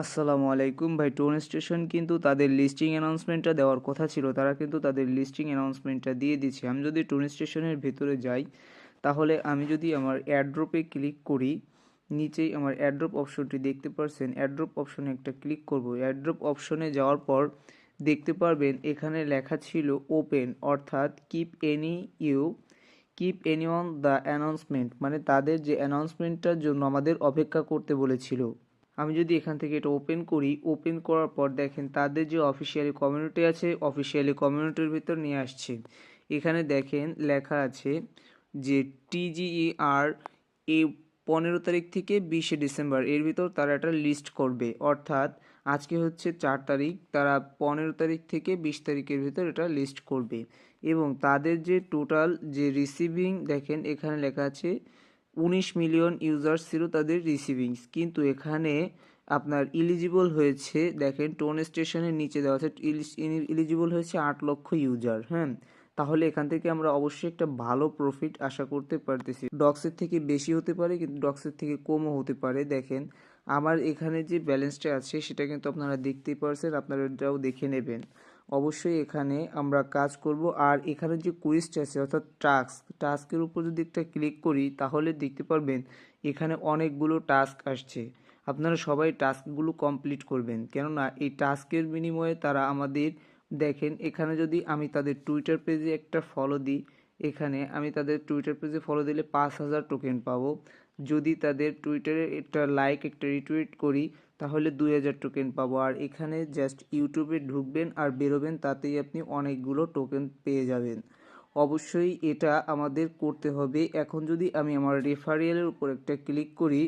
আসসালামু আলাইকুম ভাই। টোন স্টেশন কিন্তু তাদের লিস্টিং অ্যানাউন্সমেন্টটা দেওয়ার কথা ছিল, তারা কিন্তু তাদের লিস্টিং অ্যানাউন্সমেন্টটা দিয়ে দিচ্ছে। আমি যদি টোন স্টেশনের ভেতরে যাই, তাহলে আমি যদি আমার অ্যাড্রপে ক্লিক করি, নিচেই আমার অ্যাড্রপ অপশনটি দেখতে পারছেন। অ্যাড্রপ অপশনে একটা ক্লিক করব। অ্যাড্রপ অপশনে যাওয়ার পর দেখতে পারবেন এখানে লেখা ছিল ওপেন, অর্থাৎ keep any on the announcement, মানে তাদের যে অ্যানাউন্সমেন্টটার জন্য আমাদের অপেক্ষা করতে বলেছিল। আমি যদি এখান থেকে এটা ওপেন করি, ওপেন করার পর দেখেন তাদের যে অফিসিয়ালি কমিউনিটি আছে, অফিসিয়ালি কমিউনিটির ভিতর নিয়ে আসছে। এখানে দেখেন লেখা আছে যে TGER এই 15 তারিখ থেকে 20 ডিসেম্বর এর ভিতর তারা একটা লিস্ট করবে, অর্থাৎ আজকে হচ্ছে 4 তারিখ, তারা 15 তারিখ থেকে 20 তারিখের ভিতর এটা লিস্ট করবে। এবং তাদের যে টোটাল যে রিসিভিং দেখেন এখানে লেখা আছে 19 মিলিয়ন ইউজার্স ছিল তাদের রিসিভিংস, কিন্তু এখানে আপনার ইলিজিবল হয়েছে, দেখেন টোন স্টেশনের নিচে দেওয়া আছে ইলিজিবল হয়েছে 8 লক্ষ ইউজার। হ্যাঁ, তাহলে এখান থেকে আমরা অবশ্যই একটা ভালো প্রফিট আশা করতে পারতেছি। ডক্সের থেকে বেশি হতে পারে, কিন্তু ডক্সের থেকে কমও হতে পারে। দেখেন আমার এখানে যে ব্যালেন্সটা আছে সেটা কিন্তু আপনারা দেখতেই পারছেন, আপনারা এটাও দেখে নেবেন। অবশ্যই এখানে আমরা কাজ করব। আর এখানে যে কুইজটা আছে অর্থাৎ টাস্কের উপর যদি একটা ক্লিক করি, তাহলে দেখতে পারবেন এখানে অনেকগুলো টাস্ক আসছে। আপনারা সবাই টাস্কগুলো কমপ্লিট করবেন, কেননা এই টাস্কের বিনিময়ে তারা আমাদের, দেখেন এখানে যদি আমি তাদের টুইটার পেজে একটা ফলো দিই, এখানে আমি তাদের টুইটার পেজে ফলো দিলে 5,000 টোকেন পাবো। যদি তাদের টুইটারে একটা লাইক একটা রিটুইট করি, তাহলে 2,000 টোকেন পাবো। আর এখানে জাস্ট ইউটিউবে ঢুকবেন আর বেরোবেন, তাতেই আপনি অনেকগুলো টোকেন পেয়ে যাবেন। অবশ্যই এটা আমাদের করতে হবে। এখন যদি আমি আমার রেফারেলের উপর একটা ক্লিক করি,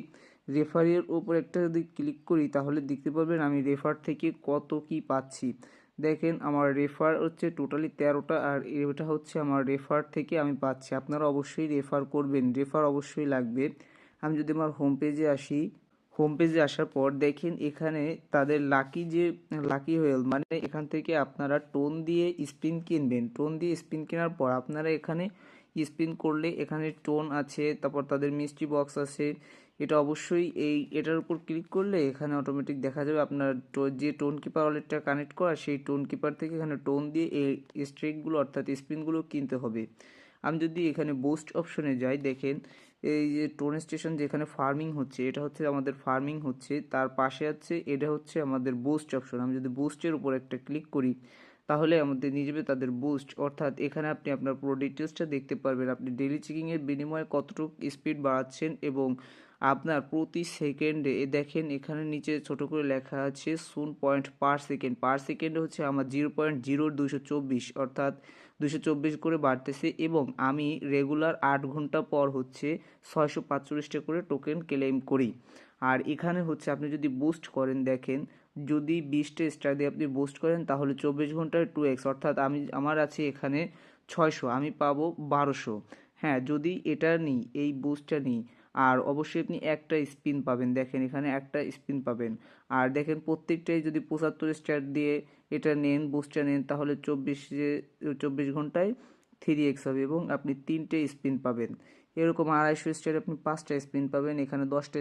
রেফারের উপর একটা যদি ক্লিক করি, তাহলে দেখতে পাবেন আমি রেফার থেকে কত কি পাচ্ছি। দেখেন আমার রেফার হচ্ছে টোটালি 13টা, আর এটা হচ্ছে আমার রেফার থেকে আমি পাচ্ছি। আপনারা অবশ্যই রেফার করবেন, রেফার অবশ্যই লাগবে। আমি যদি আমার হোম পেজে আসি, হোম পেজে আসার পর দেখেন এখানে তাদের লাকি হোয়েল, মানে এখান থেকে আপনারা টোন দিয়ে স্পিন কিনবেন। টোন দিয়ে স্পিন কেনার পর আপনারা এখানে স্পিন করলে এখানে টোন আছে, তারপর তাদের মিস্ট্রি বক্স আছে। এটা অবশ্যই এটার উপর ক্লিক করলে এখানে অটোমেটিক দেখা যাবে আপনার যে টোন কিপার ওয়ালেটটা কানেক্ট করা, সেই টোন কিপার থেকে এখানে টোন দিয়ে এই স্ট্রিকগুলো অর্থাৎ স্পিনগুলো কিনতে হবে। আমি যদি এখানে বুস্ট অপশনে যাই, দেখেন এই যে টোন স্টেশন যেখানে ফার্মিং হচ্ছে, এটা হচ্ছে আমাদের ফার্মিং হচ্ছে, তার পাশে আছে এটা হচ্ছে আমাদের বুস্ট অপশন। আমি যদি বুস্টের উপর একটা ক্লিক করি, তাহলে আমাদের নিয়ে যাবে তাদের বুস্ট, অর্থাৎ এখানে আপনি আপনার পুরো ডিটেলসটা দেখতে পারবেন, আপনি ডেইলি চেকিংয়ের বিনিময়ে কতটুকু স্পিড বাড়াচ্ছেন এবং আপনার প্রতি সেকেন্ডে দেখেন এখানে নিচে ছোট করে লেখা আছে সুন পয়েন্ট পার সেকেন্ডে হচ্ছে আমার 0.0224, অর্থাৎ 224 করে বাড়তেছে। এবং আমি রেগুলার 8 ঘন্টা পর হচ্ছে 645টা করে টোকেন ক্লেম করি। আর এখানে হচ্ছে আপনি যদি বুস্ট করেন, দেখেন যদি 20টা স্টার দিয়ে আপনি বুস্ট করেন, তাহলে 24 ঘন্টায় 2x, অর্থাৎ আমার আছে এখানে 600, আমি পাবো 1200। হ্যাঁ, যদি এটা নিই, এই বুস্টটা নিই, আর অবশ্যই আপনি একটা স্পিন পাবেন, দেখেন এখানে একটা স্পিন পাবেন। আর দেখেন প্রত্যেকটাই যদি 75 স্টার দিয়ে এটা নেন, বুস্টটা নেন, তাহলে 24 ঘন্টায় 3x হবে এবং আপনি 3টে স্পিন পাবেন। এরকম 250 স্টারে আপনি 5টা স্পিন পাবেন, এখানে 10টা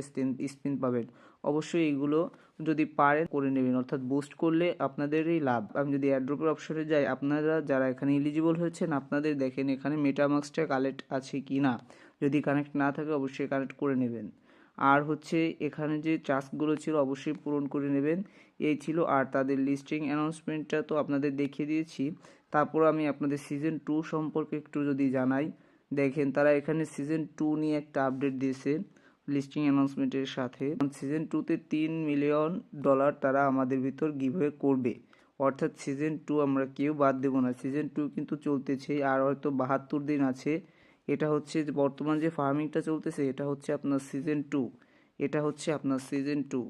স্পিন পাবেন। অবশ্যই এগুলো যদি পারেন করে নেবেন, অর্থাৎ বুস্ট করলে আপনাদেরই লাভ। আমি যদি অ্যাড্রপের অপশনে যাই, আপনারা যারা এখানে এলিজিবল হয়েছেন, আপনাদের দেখেন এখানে মেটামাক্সটা কালেক্ট আছে কি না, যদি কানেক্ট না থাকে অবশ্যই কানেক্ট করে নেবেন। আর হচ্ছে এখানে যে টাস্কগুলো ছিল অবশ্যই পূরণ করে নেবেন, এই ছিল। আর তাদের লিস্টিং অ্যানাউন্সমেন্টটা তো আপনাদের দেখিয়ে দিয়েছি। তারপর আমি আপনাদের সিজন 2 সম্পর্কে একটু যদি জানাই, দেখেন তারা এখানে সিজন 2 নিয়ে একটা আপডেট দিয়েছে লিস্টিং অ্যানাউন্সমেন্টের সাথে। সিজন 2তে $3 মিলিয়ন তারা আমাদের ভিতর গিভওয়ে করবে, অর্থাৎ সিজন 2 আমরা কেউ বাদ দেবো না। সিজন 2 কিন্তু চলতেছে, আর হয়তো 72 দিন আছে। এটা হচ্ছে যে বর্তমান যে ফার্মিংটা চলতেছে, এটা হচ্ছে আপনার সিজন 2, এটা হচ্ছে আপনার সিজন 2,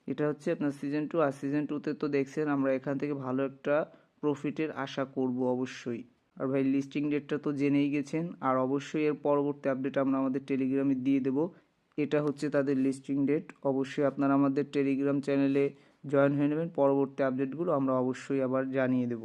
এটা হচ্ছে আপনার সিজন 2। আর সিজন 2তে তো দেখছেন আমরা এখান থেকে ভালো একটা প্রফিটের আশা করব অবশ্যই। আর ভাই লিস্টিং ডেটটা তো জেনেই গেছেন, আর অবশ্যই এর পরবর্তী আপডেট আমরা আমাদের টেলিগ্রামে দিয়ে দেব। এটা হচ্ছে তাদের লিস্টিং ডেট। অবশ্যই আপনারা আমাদের টেলিগ্রাম চ্যানেলে জয়েন হয়ে নেবেন, পরবর্তী আপডেটগুলো আমরা অবশ্যই আবার জানিয়ে দেব।